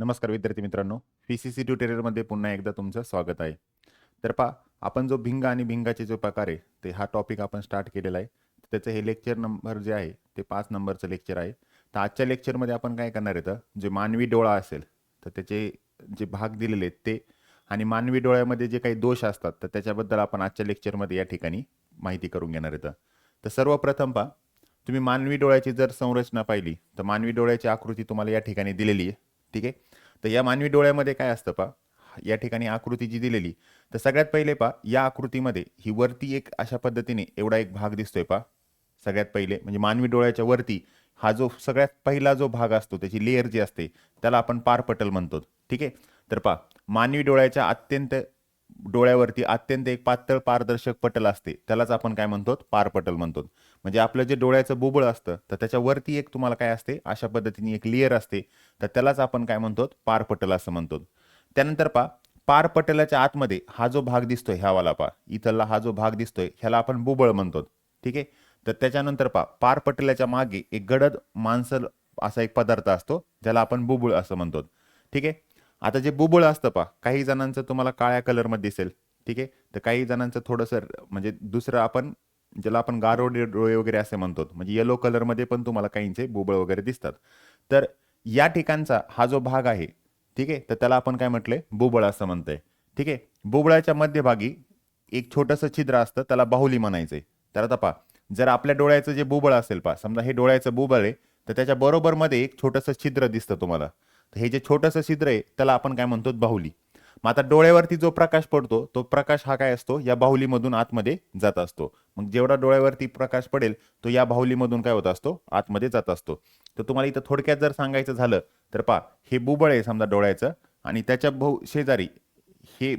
नमस्कार विद्यार्थी मित्रांनो, पीसीसी ट्युटोरियलमध्ये पुन्हा एकदा तुमचं स्वागत आहे. तर पहा, आपण जो भिंग आणि भिंगाचे जो प्रकार आहे ते हा टॉपिक आपण स्टार्ट केलेला आहे. त्याचं हे लेक्चर नंबर जे आहे ते 5 नंबरचं लेक्चर आहे. तर आजच्या लेक्चरमध्ये आपण काय करणार आहे, तर जे मानवी डोळा असेल तर त्याचे जे भाग दिलेले आहेत ते आणि मानवी डोळ्यामध्ये जे काही दोष असतात तर त्याच्याबद्दल आपण आजच्या लेक्चरमध्ये या ठिकाणी माहिती करून घेणार आहे. तर सर्वप्रथम पहा, तुम्ही मानवी डोळ्याची जर संरचना पाहिली तर मानवी डोळ्याची आकृती तुम्हाला या ठिकाणी दिलेली आहे. ठीक आहे. तर या मानवी डोळ्यामध्ये काय असतं पहा, या ठिकाणी आकृती जी दिलेली, तर सगळ्यात पहिले पहा, या आकृतीमध्ये ही वरती एक अशा पद्धतीने एवढा एक भाग दिसतोय पहा. सगळ्यात पहिले म्हणजे मानवी डोळ्याच्या वरती हा जो सगळ्यात पहिला जो भाग असतो त्याची लेअर जी असते त्याला आपण पारपटल म्हणतो. ठीक आहे. तर पहा, मानवी डोळ्याच्या डोळ्यावरती अत्यंत एक पातळ पारदर्शक पटल असते, त्यालाच आपण काय म्हणतो, पारपटल म्हणतो. म्हणजे आपलं जे डोळ्याचं बुबुळ असतं तर त्याच्यावरती एक तुम्हाला काय असते, अशा पद्धतीने एक लेअर असते, तर त्यालाच आपण काय म्हणतो, पारपटल असं म्हणतो. त्यानंतर पहा, पारपटलाच्या आतमध्ये हा जो भाग दिसतोय ह्यावाला पहा, इथला हा जो भाग दिसतोय ह्याला आपण बुबुळ म्हणतो. ठीक आहे. तर त्याच्यानंतर पहा, पारपटलाच्या मागे एक गडद मांसल असा एक पदार्थ असतो ज्याला आपण बुबुळ असं म्हणतो. ठीक आहे. आता जे बुबुळ असतं पहा, काही जणांचं तुम्हाला काळ्या कलरमध्ये दिसेल. ठीक आहे. तर काही जणांचं थोडंसं म्हणजे दुसरं आपण ज्याला आपण गारोडे डोळे वगैरे असे म्हणतो, म्हणजे येलो कलरमध्ये पण तुम्हाला काहींचे बुबुळ वगैरे दिसतात. तर या ठिकाणचा हा जो भाग आहे, ठीक आहे, तर त्याला आपण काय म्हटलंय, बुबुळ असं म्हणतंय. ठीक आहे. बुबुळाच्या मध्यभागी एक छोटंसं छिद्र असतं, त्याला बाहुली म्हणायचंय. तर आता पहा, जर आपल्या डोळ्याचं जे बुबुळ असेल पहा, समजा हे डोळ्याचं बुबुळ आहे, तर त्याच्या बरोबर मध्ये एक छोटंसं छिद्र दिसतं तुम्हाला. तर हे जे छोटंसं छिद्र आहे त्याला आपण काय म्हणतो, बाहुली. मग आता डोळ्यावरती जो प्रकाश पडतो तो प्रकाश हा काय असतो, या बाहुलीमधून आतमध्ये जात असतो. मग जेवढा डोळ्यावरती प्रकाश पडेल तो या बाहुलीमधून काय होत असतो, आतमध्ये जात असतो. तर तुम्हाला इथं थोडक्यात जर सांगायचं झालं तर पहा, हे बुबुळ आहे समजा डोळ्याचं, आणि त्याच्या शेजारी हे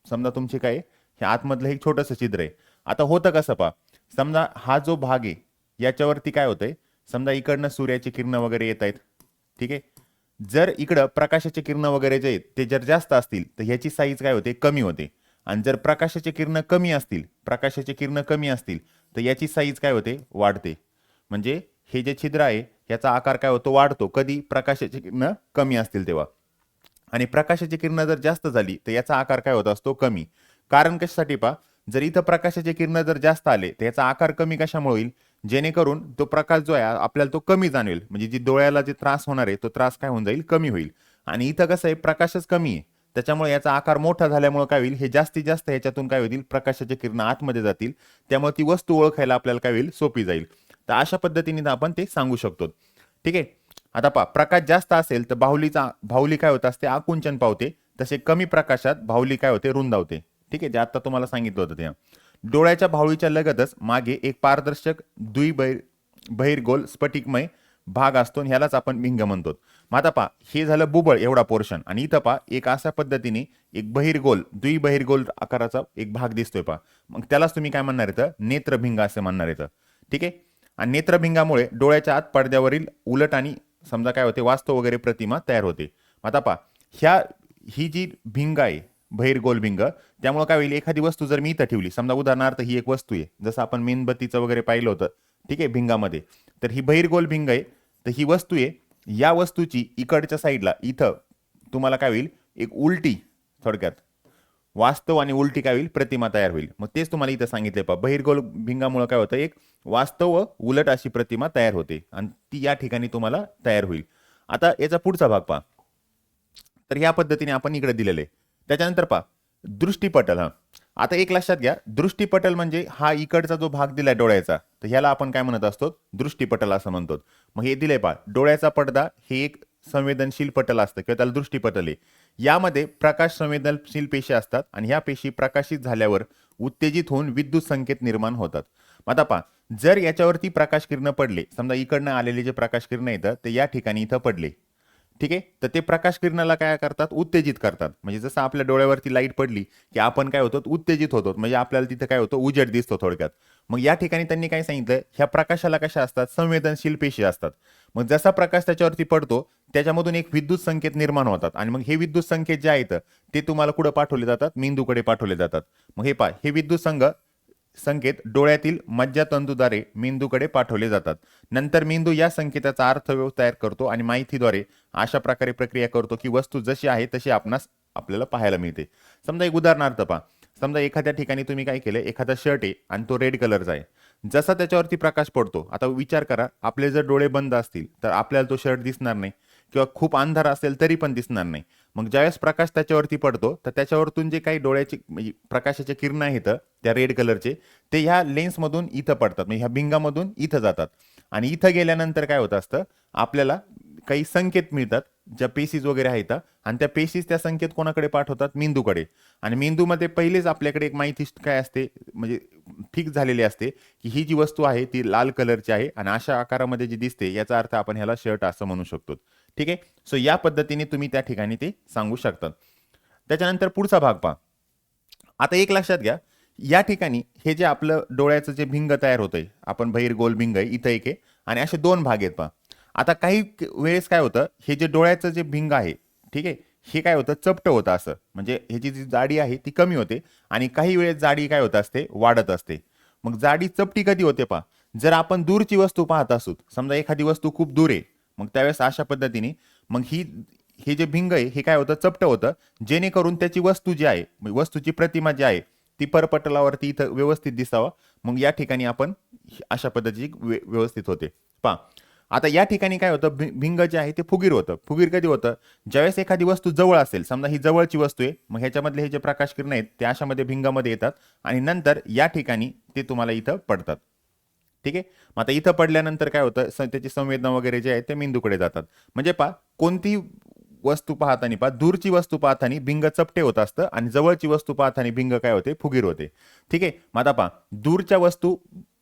समजा तुमचे काय, हे आतमधलं एक छोटंसं छिद्र आहे. आता होतं कसं पहा, समजा हा जो भाग आहे याच्यावरती काय होतंय, समजा इकडनं सूर्याची किरणं वगैरे येत आहेत. ठीक आहे. जर इकडं प्रकाशाचे किरण वगैरे जे आहेत ते जर जास्त असतील तर ह्याची साईज काय होते, कमी होते. आणि जर प्रकाशाचे किरण कमी असतील तर याची साईज काय होते, वाढते. म्हणजे हे जे छिद्र आहे याचा आकार काय होतो, वाढतो. कधी प्रकाशाचे किरण कमी असतील तेव्हा. आणि प्रकाशाची किरण जर जास्त झाली तर याचा आकार काय होत असतो, कमी. कारण कशासाठी पहा, जर इथं प्रकाशाचे किरण जर जास्त आले तर याचा आकार कमी कशामुळे होईल, जेणेकरून तो प्रकाश जो आहे आपल्याला तो कमी जाणवेल. म्हणजे जी डोळ्याला जे त्रास होणार आहे तो त्रास काय होऊन जाईल, कमी होईल. आणि इथं कसं आहे, प्रकाशच कमी आहे, त्याच्यामुळे याचा आकार मोठा झाल्यामुळे काय होईल, हे जास्तीत जास्त ह्याच्यातून काय होईल, प्रकाशाचे किरण आतमध्ये जातील. त्यामुळे ती वस्तू ओळखायला आपल्याला काय होईल, सोपी जाईल. तर अशा पद्धतीने आपण ते सांगू शकतो. ठीक आहे. आता पहा, प्रकाश जास्त असेल तर बाहुली काय होत असते, आकुंचन पावते. तसे कमी प्रकाशात बाहुली काय होते, रुंदावते. ठीक आहे. जे आता तुम्हाला सांगितलं होतं ते. डोळ्याच्या बाहुलीच्या लगतच मागे एक पारदर्शक बहिर्गोल स्फटिकमय भाग असतो आणि ह्यालाच आपण भिंग म्हणतो. मग आता पहा, हे झालं बुबळ एवढा पोर्शन, आणि इथं पहा एक अशा पद्धतीने एक द्विबहिर्गोल आकाराचा एक भाग दिसतोय पहा. मग त्यालाच तुम्ही काय म्हणणार येतं, नेत्रभिंग असं म्हणणार येतं. ठीक आहे. आणि नेत्रभिंगामुळे डोळ्याच्या आत पडद्यावरील उलट आणि समजा काय होते, वास्तव वगैरे प्रतिमा तयार होते. आता पहा, ही जी भिंग आहे, बहिर्गोल भिंग, त्यामुळे काय होईल, एखादी वस्तू जर मी इथं ठेवली, समजा उदाहरणार्थ ही एक वस्तू आहे, जसं आपण मेणबत्तीचं वगैरे पाहिलं होतं. ठीक आहे, भिंगामध्ये. तर ही बहिर्गोल भिंग आहे, तर ही वस्तू आहे. या वस्तूची इकडच्या साईडला इथं तुम्हाला काय होईल, एक उलटी, थोडक्यात वास्तव आणि उलटी काय होईल, प्रतिमा तयार होईल. मग तेच तुम्हाला इथं सांगितले पहा, बहिर्गोल भिंगामुळे काय होतं, एक वास्तव व उलट अशी प्रतिमा तयार होते आणि ती या ठिकाणी तुम्हाला तयार होईल. आता याचा पुढचा भाग पहा. तर ह्या पद्धतीने आपण इकडे दिलेले. त्याच्यानंतर पहा, दृष्टीपटल. हा, आता एक लक्षात घ्या, दृष्टीपटल म्हणजे हा इकडचा जो भाग दिलाय डोळ्याचा, तर ह्याला आपण काय म्हणत असतो, दृष्टीपटल असं म्हणतो. मग हे दिले पहा, डोळ्याचा पडदा हे एक संवेदनशील पटल असतं किंवा त्याला दृष्टीपटल आहे. यामध्ये प्रकाश संवेदनशील पेशी असतात आणि ह्या पेशी प्रकाशित झाल्यावर उत्तेजित होऊन विद्युत संकेत निर्माण होतात. आता पहा, जर याच्यावरती प्रकाश किरण पडले, समजा इकडनं आलेले जे प्रकाश किरण येतं ते या ठिकाणी इथं पडले. ठीक आहे. तर ते प्रकाश किरणाला काय करतात, उत्तेजित करतात. म्हणजे जसं आपल्या डोळ्यावरती लाईट पडली की आपण काय होतो, उत्तेजित होतो. म्हणजे आपल्याला तिथे काय होतं, उजेड दिसतो थोडक्यात. मग या ठिकाणी त्यांनी काय सांगितलं, ह्या प्रकाशाला कशा असतात, संवेदनशील पेशी असतात. मग जसा प्रकाश त्याच्यावरती पडतो त्याच्यामधून एक विद्युत संकेत निर्माण होतात आणि मग हे विद्युत संकेत जे आहेत ते तुम्हाला कुठं पाठवले जातात, मेंदूकडे पाठवले जातात. मग हे पहा, हे विद्युत संकेत डोळ्यातील मज्जातंतूद्वारे मेंदूकडे पाठवले जातात. नंतर मेंदू या संकेताचा अर्थ तयार करतो आणि माहितीद्वारे अशा प्रकारे प्रक्रिया करतो की वस्तू जशी आहे तशी आपल्याला पाहायला मिळते. समजा एक उदाहरणार्थ पहा. समजा एखाद्या ठिकाणी तुम्ही काय केलं, एखादा शर्ट आहे आणि तो रेड कलरचा आहे. जसा त्याच्यावरती प्रकाश पडतो, आता विचार करा, आपले जर डोळे बंद असतील तर आपल्याला तो शर्ट दिसणार नाही, किंवा खूप अंधार असेल तरी पण दिसणार नाही. मग ज्यावेळेस प्रकाश त्याच्यावरती पडतो तर त्याच्यावरतून जे काही डोळ्याचे म्हणजे प्रकाशाचे किरण आहेत त्या रेड कलरचे, ते ह्या लेन्समधून इथं पडतात, म्हणजे ह्या भिंगामधून इथं जातात. आणि इथं गेल्यानंतर काय होत असतं, आपल्याला काही संकेत मिळतात, ज्या पेशीज वगैरे आहेत, आणि त्या पेशीज त्या संकेत कोणाकडे पाठवतात, मेंदूकडे. आणि मेंदूमध्ये पहिलेच आपल्याकडे एक माहिती काय असते, म्हणजे फिक्स झालेली असते की ही जी वस्तू आहे ती लाल कलरची आहे आणि अशा आकारामध्ये जी दिसते याचा अर्थ आपण ह्याला शर्ट असं म्हणू शकतो. ठीक आहे. सो या पद्धतीने तुम्ही त्या ठिकाणी ते सांगू शकतात. त्याच्यानंतर पुढचा भाग पहा. आता एक लक्षात घ्या, या ठिकाणी हे जे आपलं डोळ्याचं जे भिंग तयार होतंय, आपण बहिर गोल भिंग आहे, इथं एक आहे आणि असे दोन भाग आहेत पहा. आता काही वेळेस काय होतं, हे जे डोळ्याचं जे भिंग आहे, ठीक आहे, हे काय होतं, चपटं होतं असं, म्हणजे ह्याची जी जाडी आहे ती कमी होते आणि काही वेळेस जाडी काय होत असते, वाढत असते. मग जाडी चपटी कधी होते पहा, जर आपण दूरची वस्तू पाहत असू, समजा एखादी वस्तू खूप दूर आहे, मग त्यावेळेस अशा पद्धतीने मग हे जे भिंग आहे हे काय होतं, चपटं होतं, जेणेकरून त्याची वस्तू जी आहे, वस्तूची प्रतिमा जी आहे ती परपटलावरती इथं व्यवस्थित दिसावं. मग या ठिकाणी आपण अशा पद्धतीची व्यवस्थित होते पहा. आता या ठिकाणी काय होतं, भिंग जे आहे ते फुगीर होतं. फुगीर कधी होतं, ज्यावेळेस एखादी वस्तू जवळ असेल, समजा ही जवळची वस्तू आहे, मग ह्याच्यामधले हे जे प्रकाश किरण आहेत ते अशामध्ये भिंगामध्ये येतात आणि नंतर या ठिकाणी ते तुम्हाला इथं पडतात. ठीक आहे. मग आता इथं पडल्यानंतर काय होतं, त्याची संवेदना वगैरे जे आहे ते मेंदूकडे जातात. म्हणजे पहा, कोणती वस्तू पाहताना पहा, दूरची वस्तू पाहताना भिंग चपटे होत असतं आणि जवळची वस्तू पाहताना भिंग काय होते, फुगीर होते. ठीक आहे. मग आता पहा, दूरच्या वस्तू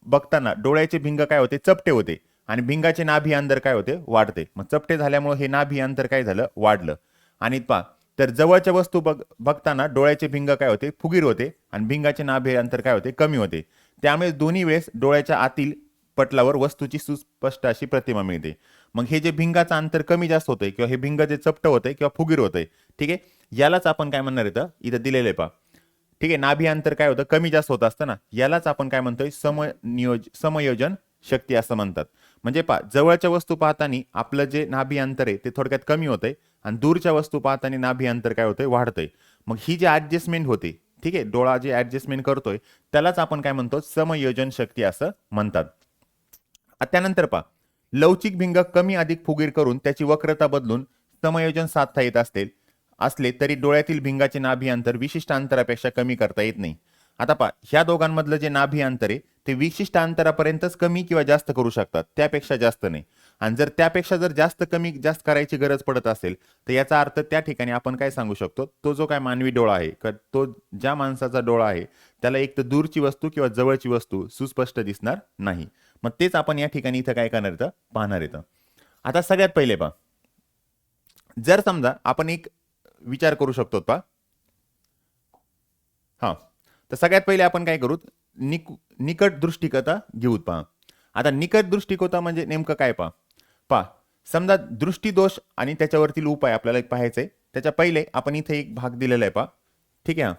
बघताना डोळ्याचे भिंग काय होते, चपटे होते आणि भिंगाचे नाभी अंतर काय होते, वाढते. मग चपटे झाल्यामुळे हे नाभी अंतर काय झालं, वाढलं. आणि पहा, तर जवळच्या वस्तू बघताना डोळ्याचे भिंग काय होते, फुगीर होते आणि भिंगाचे नाभी अंतर काय होते, कमी होते. त्यामुळे दोन्ही वेळेस डोळ्याच्या आतील पटलावर वस्तूची सुस्पष्ट अशी प्रतिमा मिळते. मग हे जे भिंगाचं अंतर कमी जास्त होतंय किंवा हे भिंग जे चपट होतंय किंवा फुगीर होतंय, ठीक आहे, यालाच आपण काय म्हणणार इथं दिलेलं आहे पहा. ठीक आहे. नाभी अंतर काय होतं, कमी जास्त होत असतं ना, यालाच आपण काय म्हणतोय, समयोजन शक्ती असं म्हणतात. म्हणजे पहा, जवळच्या वस्तू पाहताना आपलं जे नाभी अंतर आहे ते थोडक्यात कमी होतंय आणि दूरच्या वस्तू पाहताना नाभी अंतर काय होतंय, वाढतंय. मग ही जी ऍडजस्टमेंट होते, ठीक आहे, डोळा जे ऍडजस्टमेंट करतोय त्यालाच आपण काय म्हणतो, समयोजन शक्ती असं म्हणतात. त्यानंतर पहा, लवचिक भिंग कमी अधिक फुगीर करून त्याची वक्रता बदलून समयोजन साधता येत असले तरी डोळ्यातील भिंगाचे नाभी अंतर विशिष्ट अंतरापेक्षा कमी करता येत नाही. आता पहा, ह्या दोघांमधलं जे नाभी अंतर आहे ते विशिष्ट अंतरापर्यंतच कमी किंवा जास्त करू शकतात, त्यापेक्षा जास्त नाही. आणि जर त्यापेक्षा जास्त कमी जास्त करायची गरज पडत असेल तर याचा अर्थ त्या ठिकाणी आपण काय सांगू शकतो, तो जो काय मानवी डोळा आहे, तो ज्या माणसाचा डोळा आहे त्याला एक तर दूरची वस्तू किंवा जवळची वस्तू सुस्पष्ट दिसणार नाही. मग तेच आपण या ठिकाणी इथं काय करणार येतं, पाहणार येतं. आता सगळ्यात पहिले पहा, जर समजा आपण एक विचार करू शकतो पहा. हा, तर सगळ्यात पहिले आपण काय करू, निकट दृष्टिकता घेऊ पहा. आता निकट दृष्टिकोता म्हणजे नेमकं काय पहा. पहा, समजा दृष्टीदोष आणि त्याच्यावरतील उपाय आपल्याला एक पाहायचंय. त्याच्या पहिले आपण इथे एक भाग दिलेला आहे पहा. ठीक आहे.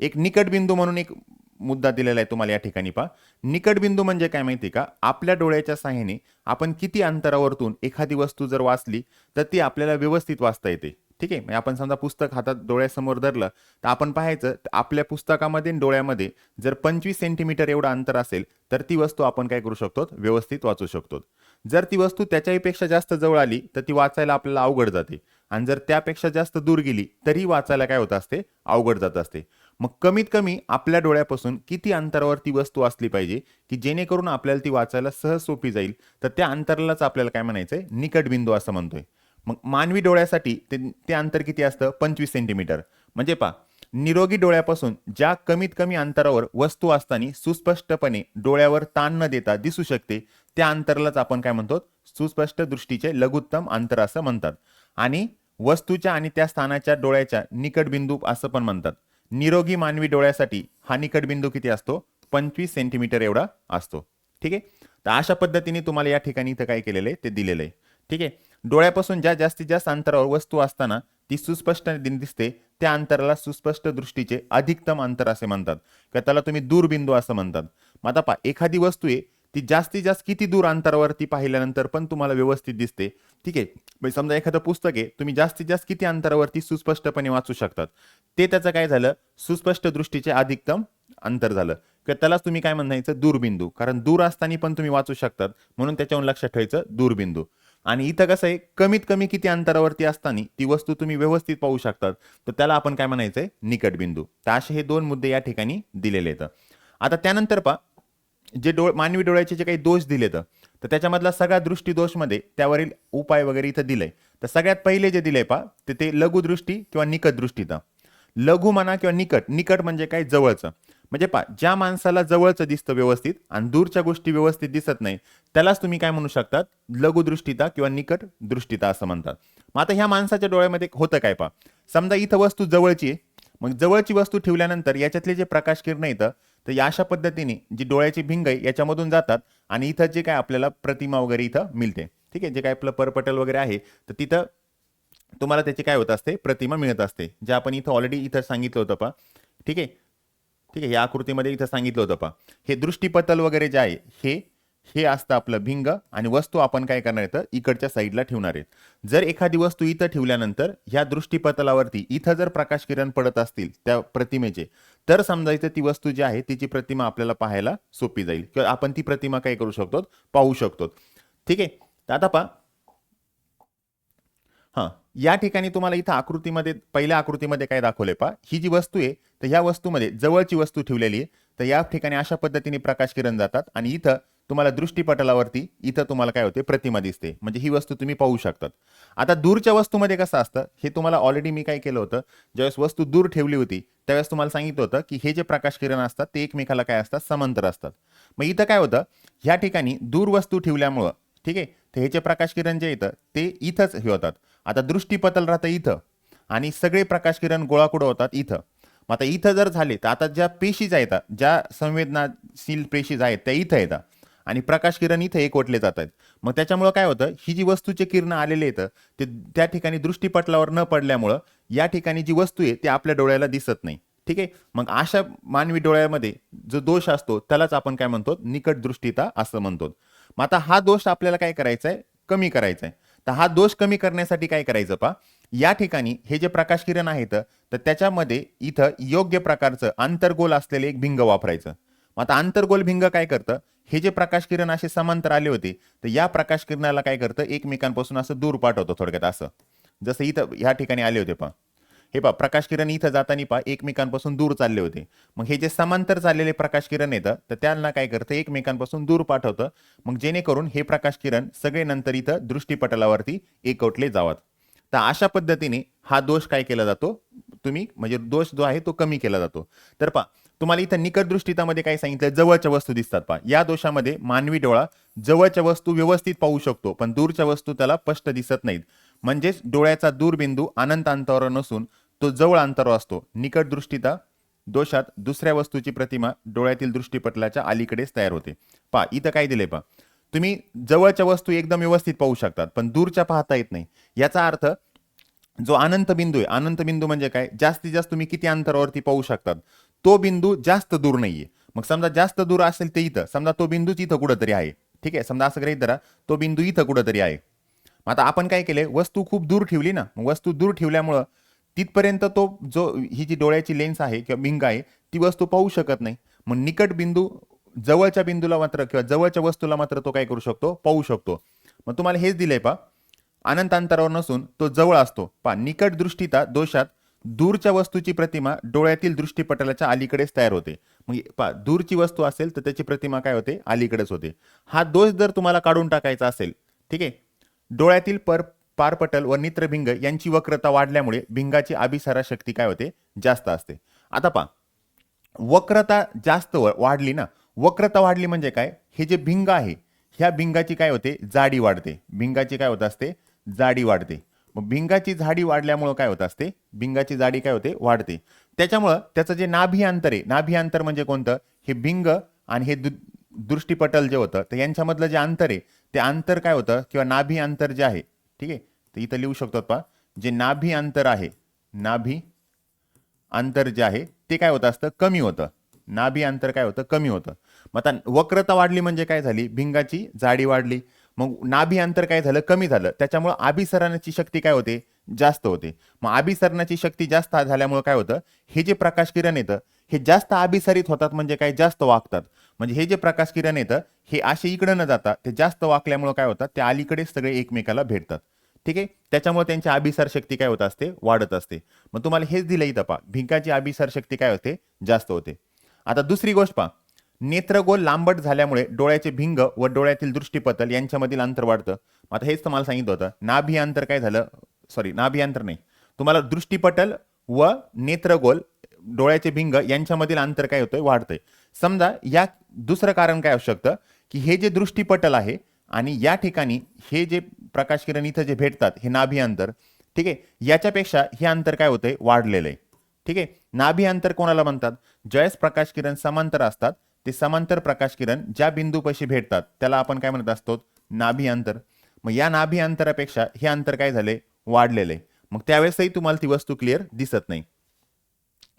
एक निकट बिंदू म्हणून एक मुद्दा दिलेला आहे तुम्हाला या ठिकाणी पहा. निकट बिंदू म्हणजे काय माहिती का, आपल्या डोळ्याच्या साहाय्याने आपण किती अंतरावरतून एखादी वस्तू जर वाचली तर ती आपल्याला व्यवस्थित वाचता येते. ठीक आहे. म्हणजे आपण समजा पुस्तक हातात डोळ्यासमोर धरलं तर आपण पाहायचं, आपल्या पुस्तकामध्ये डोळ्यामध्ये जर 25 सेंटीमीटर एवढं अंतर असेल तर ती वस्तू आपण काय करू शकतो, व्यवस्थित वाचू शकतो. जर ती वस्तू त्याच्यापेक्षा जास्त जवळ आली तर ती वाचायला आपल्याला अवघड जाते आणि जर त्यापेक्षा जास्त दूर गेली तरी वाचायला काय होत असते, अवघड जात असते. मग कमीत कमी आपल्या डोळ्यापासून किती अंतरावर ती वस्तू असली पाहिजे की जेणेकरून आपल्याला ती वाचायला सहज सोपी जाईल, तर त्या अंतरालाच आपल्याला काय म्हणायचंय, निकट बिंदू असं म्हणतोय. मग मानवी डोळ्यासाठी ते अंतर किती असतं, 25 सेंटीमीटर. म्हणजे पहा, निरोगी डोळ्यापासून ज्या कमीत कमी अंतरावर वस्तू असताना सुस्पष्टपणे डोळ्यावर ताण न देता दिसू शकते त्या अंतरालाच आपण काय म्हणतो, सुस्पष्ट दृष्टीचे लघुत्तम अंतर असं म्हणतात. आणि वस्तूच्या आणि त्या स्थानाच्या डोळ्याच्या निकट बिंदू असं पण म्हणतात. निरोगी मानवी डोळ्यासाठी हा निकट बिंदू किती असतो, 25 सेंटीमीटर एवढा असतो. ठीक आहे. तर अशा पद्धतीने तुम्हाला या ठिकाणी इथं काय केलेलं आहे ते दिलेलं आहे. ठीक आहे. डोळ्यापासून ज्या जास्तीत जास्त अंतरावर वस्तू असताना ती सुस्पष्ट दिसते त्या अंतराला सुस्पष्ट दृष्टीचे अधिकतम अंतर असे म्हणतात किंवा त्याला तुम्ही दूरबिंदू असं म्हणतात. मग आता पहा, एखादी वस्तू आहे ती जास्तीत जास्त किती दूर अंतरावरती पाहिल्यानंतर पण तुम्हाला व्यवस्थित दिसते. ठीक आहे, म्हणजे समजा एखादं पुस्तक आहे, तुम्ही जास्तीत जास्त किती अंतरावरती सुस्पष्टपणे वाचू शकतात, ते त्याचं काय झालं, सुस्पष्ट दृष्टीचे अधिकतम अंतर झालं किंवा त्यालाच तुम्ही काय म्हणायचं, दूरबिंदू. कारण दूर असताना पण तुम्ही वाचू शकतात म्हणून त्याच्यावर लक्षात ठेवायचं दूरबिंदू. आणि इथं कसं आहे, कमीत कमी किती अंतरावरती असताना ती वस्तू तुम्ही व्यवस्थित पाहू शकतात, तर त्याला आपण काय म्हणायचंय, निकटबिंदू. तर असे हे दोन मुद्दे या ठिकाणी दिलेले आहेत. आता त्यानंतर पहा, जे मानवी डोळ्याचे जे काही दोष दिलेत, तर त्याच्यामधला सगळ्या दृष्टीदोषमध्ये त्यावरील उपाय वगैरे इथं दिलंय. तर सगळ्यात पहिले जे दिलंय पहा, ते लघुदृष्टी किंवा निकट दृष्टीता. लघु म्हणा किंवा निकट, निकट म्हणजे काय, जवळचं. म्हणजे पहा, ज्या माणसाला जवळचं दिसतं व्यवस्थित आणि दूरच्या गोष्टी व्यवस्थित दिसत नाही, त्यालाच तुम्ही काय म्हणू शकतात, लघुदृष्टीता किंवा निकट दृष्टीता असं म्हणतात. मग आता ह्या माणसाच्या डोळ्यामध्ये होतं काय पहा, समजा इथं वस्तू जवळची आहे, मग जवळची वस्तू ठेवल्यानंतर याच्यातले जे प्रकाश किरण येतं, तर या अशा पद्धतीने जी डोळ्याची भिंग आहे याच्यामधून जातात आणि इथं जे काय आपल्याला प्रतिमा वगैरे इथं मिळते. ठीक आहे, जे काय आपलं परपटल वगैरे आहे, तर तिथं तुम्हाला त्याची काय होत असते, प्रतिमा मिळत असते, जे आपण इथं ऑलरेडी इथं सांगितलं होतं पहा. ठीक आहे, ठीक आहे, या आकृतीमध्ये इथं सांगितलं होतं पहा. हे दृष्टीपटल वगैरे जे आहे हे हे असतं आपलं भिंग आणि वस्तू आपण काय करणार आहे, इकडच्या साईडला ठेवणार आहेत. जर एखादी वस्तू इथं ठेवल्यानंतर ह्या दृष्टीपटलावरती इथं जर प्रकाश किरण पडत असतील त्या प्रतिमेचे, तर समजायचं ती वस्तू जी आहे तिची प्रतिमा आपल्याला पाहायला सोपी जाईल किंवा आपण ती प्रतिमा काय करू शकतो, पाहू शकतो. ठीक आहे, तर आता पहा, हां, या ठिकाणी तुम्हाला इथं आकृतीमध्ये, पहिल्या आकृतीमध्ये काय दाखवलंय पहा, ही जी वस्तू आहे, तर ह्या वस्तूमध्ये जवळची वस्तू ठेवलेली आहे, तर या ठिकाणी अशा पद्धतीने प्रकाश किरण जातात आणि इथं तुम्हाला दृष्टीपटलावरती इथं तुम्हाला काय होते, प्रतिमा दिसते, म्हणजे ही वस्तू तुम्ही पाहू शकतात. आता दूरच्या वस्तूमध्ये कसं असतं, हे तुम्हाला ऑलरेडी मी काय केलं होतं, ज्यावेळेस वस्तू दूर ठेवली होती त्यावेळेस तुम्हाला सांगितलं होतं की हे जे प्रकाश किरण असतात ते एकमेकाला काय असतात, समांतर असतात. मग इथं काय होतं, ह्या ठिकाणी दूर वस्तू ठेवल्यामुळं, ठीक आहे, तर हे जे प्रकाश किरण जे येतं ते इथंच हे होतात. आता दृष्टीपटल राहतं इथं आणि सगळे प्रकाश किरण गोळाकुडं होतात इथं. मग आता इथं जर झाले तर आता ज्या पेशीज आहेत, ज्या संवेदनाशील पेशीज आहेत त्या इथं येतात आणि प्रकाश किरण इथं एकवटले जातात. मग त्याच्यामुळं काय होतं, ही जी वस्तूचे किरण आलेले येतं ते त्या ठिकाणी दृष्टीपटलावर न पडल्यामुळं या ठिकाणी जी वस्तू आहे ती आपल्या डोळ्याला दिसत नाही. ठीक आहे, मग अशा मानवी डोळ्यामध्ये जो दोष असतो त्यालाच आपण काय म्हणतो, निकट दृष्टीता असं म्हणतो. मग आता हा दोष आपल्याला काय करायचा आहे, कमी करायचा आहे. तर हा दोष कमी करण्यासाठी काय करायचं पहा, या ठिकाणी हे जे प्रकाश किरण आहेत तर त्याच्यामध्ये इथं योग्य प्रकारचं आंतरगोल असलेले एक भिंग वापरायचं. मग आता आंतरगोल भिंग काय करतं, हे जे प्रकाश किरण असे समांतर आले होते तर या प्रकाश किरणाला काय करतं, एकमेकांपासून असं दूर पाठवतं थोडक्यात. असं जसं इथं ह्या ठिकाणी आले होते पहा, हे पहा प्रकाश किरण इथं जाताना पहा एकमेकांपासून दूर चालले होते. मग हे जे समांतर चाललेले प्रकाश किरण येतं तर त्यांना काय करतं, एकमेकांपासून दूर पाठवतं, मग जेणेकरून हे प्रकाश किरण सगळे नंतर इथं दृष्टीपटलावरती एकवटले जावत. तर अशा पद्धतीने हा दोष काय केला जातो, तुम्ही म्हणजे दोष जो आहे तो कमी केला जातो. तर पहा, तुम्हाला इथं निकट दृष्टीतामध्ये काय सांगितलं, जवळच्या वस्तू दिसतात पहा. या दोषामध्ये मानवी डोळा जवळच्या वस्तू व्यवस्थित पाहू शकतो पण दूरच्या वस्तू त्याला स्पष्ट दिसत नाहीत. म्हणजेच डोळ्याचा दूरबिंदू अनंत अंतरावर नसून तो जवळ अंतरावर असतो. निकट दृष्टीता दोषात दुसऱ्या वस्तूची प्रतिमा डोळ्यातील दृष्टीपटलाच्या अलीकडेच तयार होते. पहा इथं काय दिले पहा, तुम्ही जवळच्या वस्तू एकदम व्यवस्थित पाहू शकतात पण दूरच्या पाहता येत नाही. याचा अर्थ जो अनंत बिंदू आहे, अनंत बिंदू म्हणजे काय, जास्तीत जास्त तुम्ही किती अंतरावरती पाहू शकतात, तो बिंदू जास्त दूर नाहीये. मग समजा जास्त दूर असेल ते इथं, समजा तो बिंदूच इथं कुठंतरी आहे. ठीक आहे, समजा असं गृहीत धरा तो बिंदू इथं कुठंतरी आहे. आता आपण काय केले, वस्तू खूप दूर ठेवली ना, वस्तू दूर ठेवल्यामुळं तिथपर्यंत तो जो ही जी डोळ्याची लेन्स आहे किंवा भिंग आहे ती वस्तू पाहू शकत नाही. मग निकट बिंदू जवळच्या बिंदूला मात्र किंवा जवळच्या वस्तूला मात्र तो काय करू शकतो, पाहू शकतो. मग तुम्हाला हेच दिलंय पहा, अनंत अंतरावर नसून तो जवळ असतो. पहा निकट दृष्टीता दोषात दूरच्या वस्तूची प्रतिमा डोळ्यातील दृष्टीपटलाच्या अलीकडेच तयार होते. मग पहा दूरची वस्तू असेल तर त्याची प्रतिमा काय होते, अलीकडेच होते. हा दोष जर तुम्हाला काढून टाकायचा असेल, ठीक आहे, डोळ्यातील पारपटल व नेत्रभिंग यांची वक्रता वाढल्यामुळे भिंगाची अभिसारा शक्ती काय होते, जास्त असते. आता पहा वक्रता जास्त वाढली ना, वक्रता वाढली म्हणजे काय, हे जे भिंग आहे ह्या भिंगाची काय होते, जाडी वाढते. भिंगाची काय होत असते, जाडी वाढते. मग भिंगाची जाडी वाढल्यामुळं काय होत असते, भिंगाची जाडी काय होते, वाढते. त्याच्यामुळं त्याचं जे नाभी अंतर आहे, नाभी अंतर म्हणजे कोणतं, हे भिंग आणि हे दृष्टीपटल जे होतं तर यांच्यामधलं जे अंतर आहे ते अंतर काय होतं किंवा नाभी अंतर जे आहे, ठीक आहे, तर इथं लिहू शकतो पहा, जे नाभी अंतर आहे, नाभी अंतर जे आहे ते काय होतं असतं, कमी होतं. नाभी अंतर काय होतं, कमी होतं. मग आता वक्रता वाढली म्हणजे काय झाली, भिंगाची जाडी वाढली. मग नाभी अंतर काय झालं, कमी झालं. त्याच्यामुळे अभिसरणाची शक्ती काय होते, जास्त होते. मग अभिसरणाची शक्ती जास्त झाल्यामुळे काय होतं, हे जे प्रकाश किरण येतं हे जास्त अभिसरित होतात, म्हणजे काय, जास्त वाकतात. म्हणजे हे जे प्रकाश किरण येतं हे असे इकडे न जाता ते जास्त वाकल्यामुळे काय होतात, ते अलीकडे सगळे एकमेकाला भेटतात. ठीक आहे, त्याच्यामुळे त्यांची अभिसार शक्ती काय होत असते, वाढत असते. मग तुम्हाला हेच दिलं इथं पहा, भिंगाची अभिसार शक्ती काय होते, जास्त होते. आता दुसरी गोष्ट पहा, नेत्रगोल लांबट झाल्यामुळे डोळ्याचे भिंग व डोळ्यातील दृष्टीपटल यांच्यामधील अंतर वाढतं. आता हेच तुम्हाला सांगितलं होतं, नाभी अंतर काय झालं, सॉरी नाभी अंतर नाही, तुम्हाला दृष्टीपटल व नेत्रगोल डोळ्याचे भिंग यांच्यामधील अंतर काय होतंय, वाढतंय. समजा या दुसरं कारण काय असू शकतं, की हे जे दृष्टीपटल आहे आणि या ठिकाणी हे जे प्रकाश किरण इथं जे भेटतात हे नाभी अंतर, ठीक आहे, याच्यापेक्षा हे अंतर काय होतंय, वाढलेलं आहे. ठीक आहे, नाभी अंतर कोणाला म्हणतात, ज्यावेळेस प्रकाश किरण समांतर असतात ते समांतर प्रकाश किरण ज्या बिंदूपाशी भेटतात त्याला आपण काय म्हणत असतो, नाभी अंतर. मग या नाभी अंतरापेक्षा हे अंतर काय झाले, वाढलेलं आहे. मग त्यावेळेसही तुम्हाला ती वस्तू क्लिअर दिसत नाही.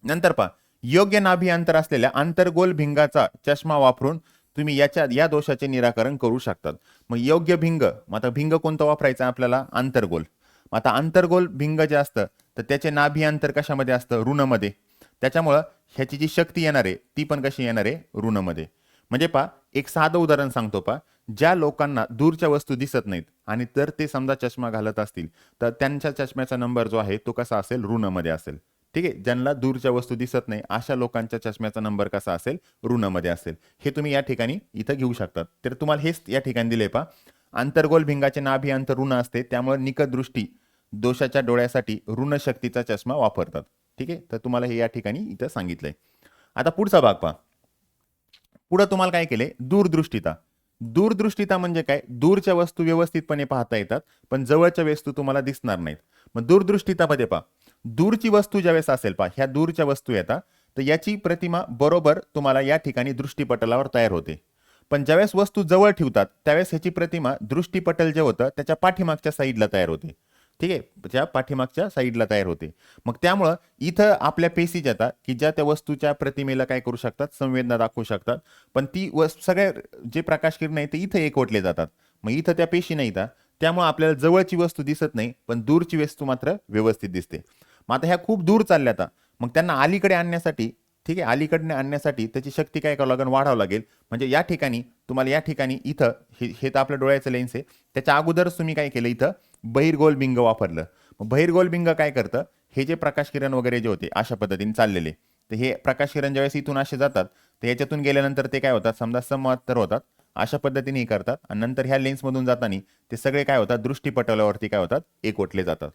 नंतर पहा, योग्य नाभी अंतर असलेल्या आंतरगोल भिंगाचा चष्मा वापरून तुम्ही या दोषाचे निराकरण करू शकतात. मग योग्य भिंग, मग आता भिंग कोणतं वापरायचं आपल्याला, आंतरगोल. आता आंतरगोल भिंग जे असतं तर त्याचे नाभी अंतर कशामध्ये असतं, ऋणमध्ये. त्याच्यामुळं ह्याची जी शक्ती येणार आहे ती पण कशी येणार आहे, ऋणमध्ये. म्हणजे पहा, एक साधं उदाहरण सांगतो पहा, ज्या लोकांना दूरच्या वस्तू दिसत नाहीत आणि तर ते समजा चष्मा घालत असतील तर त्यांच्या चष्म्याचा नंबर जो आहे तो कसा असेल, ऋणमध्ये असेल. ठीक आहे, ज्यांना दूरच्या वस्तू दिसत नाही अशा लोकांच्या चष्म्याचा नंबर कसा असेल, ऋणमध्ये असेल. हे तुम्ही या ठिकाणी इथं घेऊ शकतात. तर तुम्हाला हेच या ठिकाणी दिले पहा, आंतरगोल भिंगाचे नाभी अंतर ऋण असते, त्यामुळे निकट दृष्टी दोषाच्या डोळ्यासाठी ऋण शक्तीचा चष्मा वापरतात. ठीक आहे, तर तुम्हाला हे या ठिकाणी इथं सांगितलंय. आता पुढचा भाग पहा, पुढे तुम्हाला काय केले, दूरदृष्टिता. दूरदृष्टिता म्हणजे काय, दूरच्या वस्तू व्यवस्थितपणे पाहता येतात पण जवळच्या वस्तू तुम्हाला दिसणार नाहीत. मग दूरदृष्टितामध्ये पहा, दूरची वस्तू ज्यावेळेस असेल पहा, ह्या दूरच्या वस्तू येतात तर याची प्रतिमा बरोबर तुम्हाला या ठिकाणी दृष्टीपटलावर तयार होते. पण ज्यावेळेस वस्तू जवळ ठेवतात त्यावेळेस ह्याची प्रतिमा दृष्टीपटल जे होतं त्याच्या पाठीमागच्या साईडला तयार होते. ठीक आहे, त्या पाठीमागच्या साईडला तयार होते. मग त्यामुळं इथं आपल्या पेशी येतात की ज्या त्या वस्तूच्या प्रतिमेला काय करू शकतात, संवेदना दाखवू शकतात. पण ती सगळ्या जे प्रकाश किरण आहे ते इथं एकवटले जातात. मग इथं त्या पेशी नाही का, त्यामुळे आपल्याला जवळची वस्तू दिसत नाही पण दूरची वस्तू मात्र व्यवस्थित दिसते. मग आता ह्या खूप दूर चालल्या आता, मग त्यांना अलीकडे आणण्यासाठी, ठीक आहे, अलीकडे आणण्यासाठी त्याची शक्ती काय करावं लागेल, वाढावं लागेल. म्हणजे या ठिकाणी तुम्हाला या ठिकाणी इथं हे तर आपल्या डोळ्याचं लेन्स आहे, त्याच्या अगोदरच तुम्ही काय केलं, इथं बहिर्गोल भिंग वापरलं. मग बहिर्गोल भिंग काय करतं, हे जे प्रकाश किरण वगैरे जे होते अशा पद्धतीने चाललेले, तर हे प्रकाश किरण ज्यावेळेस इथून असे जातात तर याच्यातून गेल्यानंतर ते काय होतात, समजा समांतर होतात, अशा पद्धतीने करतात आणि नंतर ह्या लेन्समधून जाताना ते सगळे काय होतात, दृष्टीपटलावरती काय होतात, एकवटले जातात.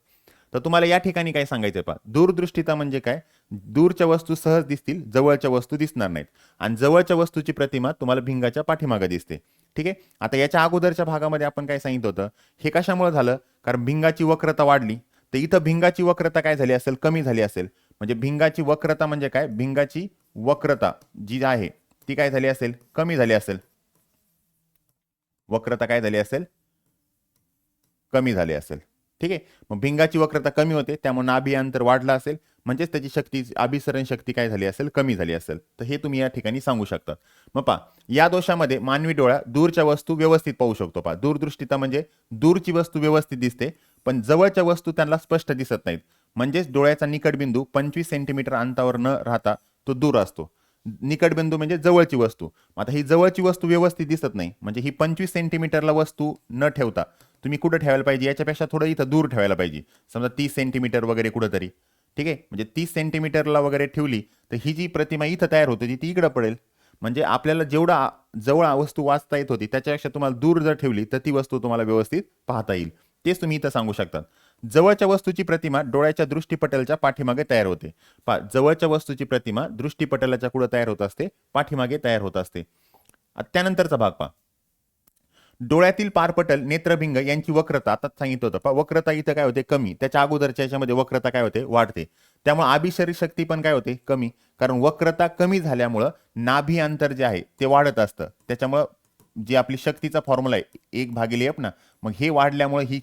तर तुम्हाला या ठिकाणी काय सांगायचं पहा, दूरदृष्टिता म्हणजे काय, दूरच्या वस्तू सहज दिसतील, जवळच्या वस्तू दिसणार नाहीत आणि जवळच्या वस्तूची प्रतिमा तुम्हाला भिंगाच्या पाठीमागे दिसते. ठीक आहे, आता याच्या अगोदरच्या भागामध्ये आपण काय सांगितलं होतं, हे कशामुळे झालं, कारण भिंगाची वक्रता वाढली तर इथं भिंगाची वक्रता काय झाली असेल, कमी झाली असेल. म्हणजे भिंगाची वक्रता म्हणजे काय, भिंगाची वक्रता जी आहे ती काय झाली असेल, कमी झाली असेल. वक्रता काय झाली असेल, कमी झाली असेल. ठीक आहे, मग भिंगाची वक्रता कमी होते त्यामुळे नाभी अंतर वाढलं असेल, म्हणजेच त्याची शक्ती, अभिसरण शक्ती काय झाली असेल, कमी झाली असेल. तर हे तुम्ही या ठिकाणी सांगू शकता. मग पहा, या दोषामध्ये मानवी डोळा दूरच्या वस्तू व्यवस्थित पाहू शकतो. पहा, दूरदृष्टिता म्हणजे दूरची वस्तू व्यवस्थित दिसते पण जवळच्या वस्तू त्यांना स्पष्ट दिसत नाहीत. म्हणजेच डोळ्याचा निकट बिंदू 25 सेंटीमीटर अंतरावर न राहता तो दूर असतो. निकट बिंदू म्हणजे जवळची वस्तू. आता ही जवळची वस्तू व्यवस्थित दिसत नाही, म्हणजे ही 25 सेंटीमीटरला वस्तू न ठेवता तुम्ही कुठं ठेवायला पाहिजे, याच्यापेक्षा थोडं इथं दूर ठेवायला पाहिजे. समजा 30 सेंटीमीटर वगैरे कुठंतरी. ठीक आहे, म्हणजे 30 सेंटीमीटरला वगैरे ठेवली तर ही जी प्रतिमा इथं तयार होते ती इकडं पडेल. म्हणजे आपल्याला जेवढा जवळ वस्तू वाचता येत होती त्याच्यापेक्षा तुम्हाला दूर जर ठेवली तर ती वस्तू तुम्हाला व्यवस्थित पाहता येईल. तेच तुम्ही इथं सांगू शकता. जवळच्या वस्तूची प्रतिमा डोळ्याच्या दृष्टीपटलाच्या पाठीमागे तयार होते. पहा, जवळच्या वस्तूची प्रतिमा दृष्टीपटलाच्या पुढे तयार होत असते, पाठीमागे तयार होत असते. त्यानंतरचा भाग पहा, डोळ्यातील पारपटल, नेत्रभिंग यांची वक्रता. आता सांगितलं होतं पहा, वक्रता इथं काय होते, कमी. त्याच्या अगोदरच्या याच्यामध्ये वक्रता काय होते, वाढते. त्यामुळे अभिसरित शक्ती पण काय होते, कमी. कारण वक्रता कमी झाल्यामुळं नाभी अंतर जे आहे ते वाढत असतं. त्याच्यामुळं जी आपली शक्तीचा फॉर्म्युला आहे 1/f ना, मग हे वाढल्यामुळे ही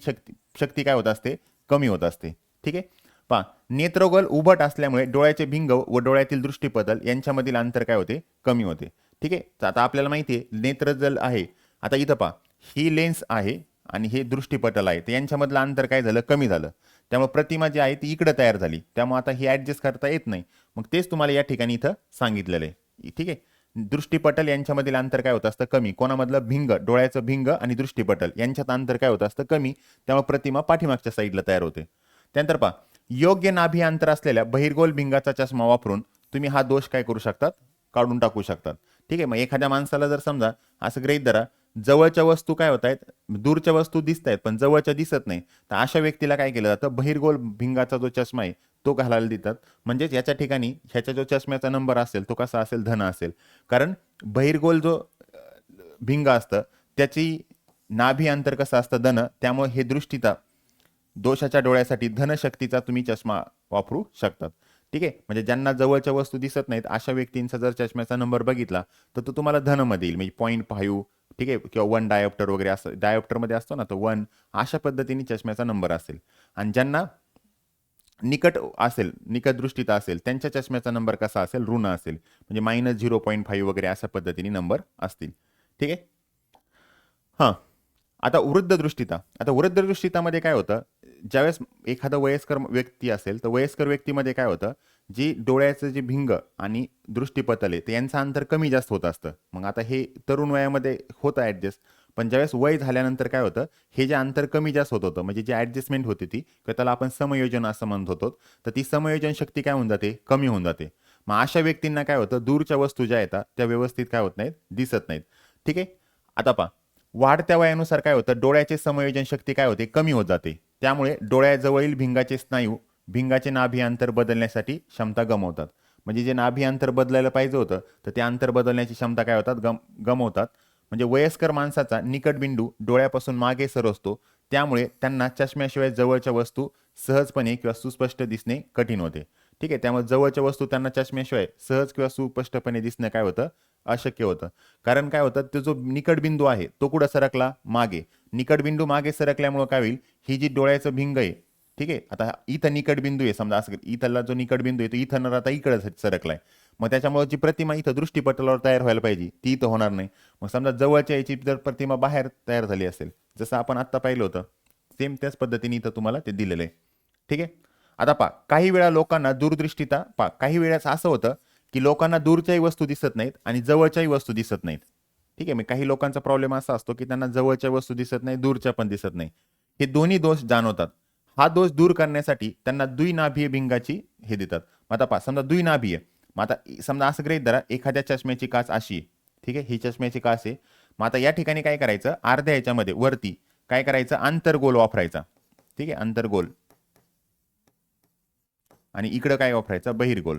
शक्ती काय होत असते, कमी होत असते. ठीक आहे. पहा, नेत्रगोल उभट असल्यामुळे डोळ्याचे भिंग व डोळ्यातील दृष्टीपटल यांच्यामधील अंतर काय होते, कमी होते. ठीक आहे. तर आता आपल्याला माहिती आहे नेत्रजल आहे. आता इथं पहा, ही लेन्स आहे आणि हे दृष्टीपटल आहे, तर यांच्यामधलं अंतर काय झालं, कमी झालं. त्यामुळे प्रतिमा जी आहे ती इकडे तयार झाली. त्यामुळे आता ही ऍडजस्ट करता येत नाही. मग तेच तुम्हाला या ठिकाणी इथं सांगितलेलं आहे. ठीक आहे. दृष्टीपटल यांच्यामधील अंतर काय होत असतं, कमी. कोणामधलं, भिंग, डोळ्याचं भिंग आणि दृष्टीपटल यांच्यात अंतर काय होत असतं, कमी. त्यामुळे प्रतिमा पाठीमागच्या साईडला तयार होते. त्यानंतर पहा, योग्य नाभी अंतर असलेल्या बहिर्गोल भिंगाचा चष्मा वापरून तुम्ही हा दोष काय करू शकतात, काढून टाकू शकतात. ठीक आहे. मग एखाद्या माणसाला जर समजा असं गृहीत धरा, जवळच्या वस्तू काय होत आहेत, दूरच्या वस्तू दिसत आहेत पण जवळच्या दिसत नाही, तर अशा व्यक्तीला काय केलं जातं, बहिर्गोल भिंगाचा जो चष्मा आहे तो घालायला देतात. म्हणजेच याच्या ठिकाणी ह्याच्या जो चष्म्याचा नंबर असेल तो कसा असेल, धन असेल. कारण बहिर्गोल जो भिंग असतं त्याची नाभी अंतर कसं असतं, धन. त्यामुळे हे दृष्टीता दोषाच्या डोळ्यासाठी धनशक्तीचा तुम्ही चष्मा वापरू शकतात. ठीक आहे. म्हणजे ज्यांना जवळच्या वस्तू दिसत नाहीत अशा व्यक्तींचा जर चष्म्याचा नंबर बघितला तर तो तुम्हाला धनमध्ये येईल, म्हणजे 0.5. ठीक आहे. किंवा 1 डायोप्टर वगैरे असं डायोप्टरमध्ये असतो ना, तो 1, अशा पद्धतीने चष्म्याचा नंबर असेल. आणि ज्यांना निकट असेल, निकट दृष्टीता असेल, त्यांच्या चष्म्याचा नंबर कसा असेल, ऋण असेल, म्हणजे -0.5 वगैरे अशा पद्धतीने नंबर असतील. ठीक आहे. हां. आता वृद्ध दृष्टीता. आता वृद्ध दृष्टीतामध्ये काय होतं, ज्यावेळेस एखादा वयस्कर व्यक्ती असेल तर वयस्कर व्यक्तीमध्ये काय होतं, जी डोळ्याचं जे भिंग आणि दृष्टीपटल आहे तर यांचं अंतर कमी जास्त होत असतं. मग आता हे तरुण वयामध्ये होतं ॲडजस्ट, पण ज्यावेळेस वय झाल्यानंतर काय होतं, हे जे अंतर कमी जास्त होत होतं, म्हणजे जी ॲडजस्टमेंट होती ती, तर त्याला आपण समयोजन असं म्हणत होतो. तर ती समयोजन शक्ती काय होऊन जाते, कमी होऊन जाते. मग अशा व्यक्तींना काय होतं, दूरच्या वस्तू ज्या येतात त्या व्यवस्थित काय होत नाहीत, दिसत नाहीत. ठीक आहे. आता पहा, वाढत्या वयानुसार काय होतं, डोळ्याचे समयोजन शक्ती काय होते, कमी होत जाते. त्यामुळे डोळ्याजवळील भिंगाचे स्नायू भिंगाचे नाभी अंतर बदलण्यासाठी क्षमता गमावतात. म्हणजे जे नाभी अंतर बदलायला पाहिजे होतं तर ते अंतर बदलण्याची क्षमता काय होतात, गमावतात. म्हणजे वयस्कर माणसाचा निकट बिंदू डोळ्यापासून मागे सरकतो. त्यामुळे त्यांना चष्म्याशिवाय जवळच्या वस्तू सहजपणे किंवा सुस्पष्ट दिसणे कठीण होते. ठीक आहे. त्यामुळे जवळच्या वस्तू त्यांना चष्म्याशिवाय सहज किंवा सुस्पष्टपणे दिसणं काय होतं, अशक्य होतं. कारण काय होतं, तो जो निकट बिंदू आहे तो कुठं सरकला, मागे. निकट बिंदू मागे सरकल्यामुळे काय होईल, ही जी डोळ्याचं भिंग आहे, ठीक आहे, आता इथं निकट बिंदू आहे समजा, असं इथला जो निकट बिंदू आहे तो इथं न राहता इकडे सरकलाय. मग त्याच्यामुळे जी प्रतिमा इथं दृष्टीपटलावर तयार व्हायला पाहिजे ती इथं होणार नाही. मग समजा जवळच्या याची जर प्रतिमा बाहेर तयार झाली असेल, जसं आपण आत्ता पाहिलं होतं, सेम त्याच पद्धतीने इथं तुम्हाला ते दिलेलं आहे. ठीक आहे. आता पहा, काही वेळा लोकांना दूरदृष्टीता, पहा काही वेळेस असं होतं की लोकांना दूरच्याही वस्तू दिसत नाहीत आणि जवळच्याही वस्तू दिसत नाहीत. ठीक आहे. मग काही लोकांचा प्रॉब्लेम असा असतो की त्यांना जवळच्या वस्तू दिसत नाही, दूरच्या पण दिसत नाही. हे दोन्ही दोष जाणवतात. हा दोष दूर करण्यासाठी त्यांना द्विनाभीय भिंगाची हे देतात. मग आता पहा, समजा द्विनाभीय, मग आता समजा असं गृहीत धरा एखाद्या चष्म्याची काच अशी आहे. ठीक आहे. ही चष्म्याची काच आहे. मग आता या ठिकाणी काय करायचं, अर्ध्या ह्याच्यामध्ये वरती काय करायचं, आंतरगोल वापरायचा. ठीक आहे. आंतरगोल. आणि इकडं काय वापरायचा, बहिर्गोल.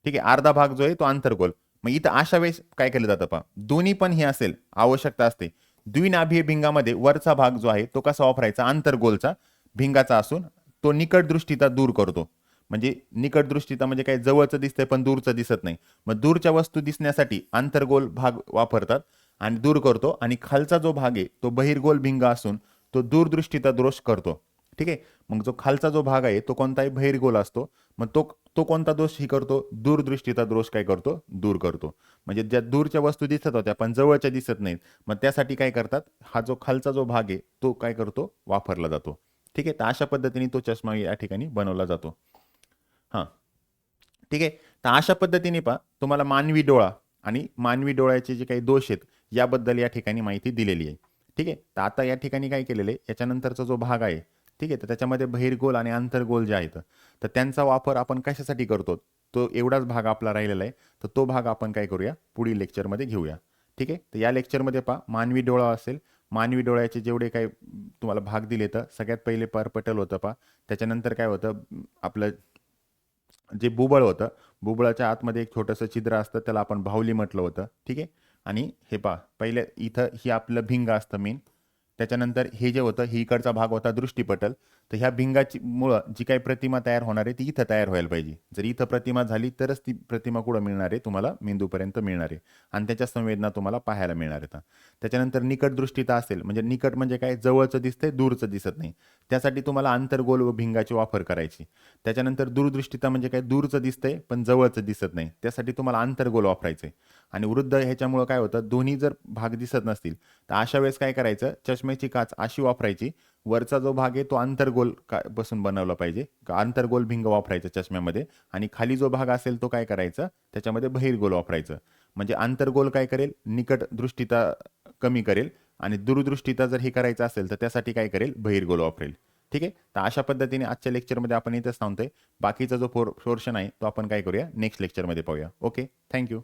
ठीक आहे. अर्धा भाग जो आहे तो आंतरगोल. मग इथं अशा वेळेस काय केलं जातं पहा, दोन्ही पण हे असेल, आवश्यकता असते. द्विनाभीय भिंगामध्ये वरचा भाग जो आहे तो कसा वापरायचा, आंतरगोलचा भिंगाचा असून तो निकट दृष्टीता दूर करतो. म्हणजे निकट दृष्टीता म्हणजे काय, जवळचं दिसतंय पण दूरचं दिसत नाही. मग दूरच्या वस्तू दिसण्यासाठी आंतरगोल भाग वापरतात आणि दूर करतो. आणि खालचा जो भाग आहे तो बहिर्गोल भिंग असून तो दूरदृष्टीता दोष करतो. ठीक आहे. मग जो खालचा जो भाग आहे तो कोणताही बहिर्गोल असतो. मग तो तो कोणता दोष ही करतो, दूरदृष्टीचा दोष काय करतो, दूर करतो. म्हणजे ज्या दूरच्या वस्तू दिसत होत्या पण जवळच्या दिसत नाहीत, मग त्यासाठी काय करतात, हा जो खालचा जो भाग आहे तो काय करतो, वापरला जातो. ठीक आहे. तर अशा पद्धतीने तो चष्मा या ठिकाणी बनवला जातो. हां. ठीक आहे. तर अशा पद्धतीने पहा, तुम्हाला मानवी डोळा आणि मानवी डोळ्याचे जे काही दोष आहेत याबद्दल या ठिकाणी माहिती दिलेली आहे. ठीक आहे. तर आता या ठिकाणी काय केलेलं आहे, याच्यानंतरचा जो भाग आहे, ठीक आहे, तर त्याच्यामध्ये बहिर्गोल आणि आंतरगोल जे आहेत तर त्यांचा वापर आपण कशासाठी करतो, तो एवढाच भाग आपला राहिलेला आहे. तर तो भाग आपण काय करूया, पुढील लेक्चरमध्ये घेऊया. ठीक आहे. तर या लेक्चरमध्ये पहा, मानवी डोळा असेल, मानवी डोळ्याचे जेवढे काही तुम्हाला भाग दिले तर सगळ्यात पहिले परपटल होतं पहा. त्याच्यानंतर काय होतं, आपलं जे बुबळ होतं, बुबळाच्या आतमध्ये एक छोटंसं छिद्र असतं, त्याला आपण बाहुली म्हटलं होतं. ठीक आहे. आणि हे पहा, पहिले इथं ही आपलं भिंग असतं मेन. त्याच्यानंतर हे जे होतं ही इकडचा भाग होता दृष्टीपटल. तर ह्या भिंगाची मुळं जी काही प्रतिमा तयार होणार आहे ती इथं तयार व्हायला पाहिजे. जर इथं प्रतिमा झाली तरच ती प्रतिमा कुठं मिळणार आहे तुम्हाला मेंदूपर्यंत मिळणार आहे आणि त्याच्या संवेदना तुम्हाला पाहायला मिळणार आहेत. त्याच्यानंतर निकट दृष्टीता असेल, म्हणजे निकट म्हणजे काय, जवळचं दिसतंय दूरचं दिसत नाही, त्यासाठी तुम्हाला अंतर्गोल व भिंगाची वापर करायची. त्याच्यानंतर दूरदृष्टीता म्हणजे काय, दूरचं दिसतंय पण जवळचं दिसत नाही, त्यासाठी तुम्हाला अंतर्गोल वापरायचं. आणि वृद्ध ह्याच्यामुळं काय होतं, दोन्ही जर भाग दिसत नसतील तर अशा वेळेस काय करायचं, चष्म्याची काच अशी वापरायची, वरचा जो भाग आहे तो अंतर्गोल बसून बनवला पाहिजे, अंतर्गोल भिंग वापरायचं चष्म्यामध्ये, आणि खाली जो भाग असेल तो काय करायचा, त्याच्यामध्ये बहिर्गोल वापरायचं. म्हणजे अंतर्गोल काय करेल, निकट दृष्टीता कमी करेल, आणि दूरदृष्टीता जर हे करायचं असेल तर त्यासाठी काय करेल, बहिर्गोल वापरेल. ठीक आहे. तर अशा पद्धतीने आजच्या लेक्चरमध्ये आपण इथंच थांबतोय. बाकीचा जो पोर्शन आहे तो आपण काय करूया, नेक्स्ट लेक्चरमध्ये पाहूया. Okay, thank you.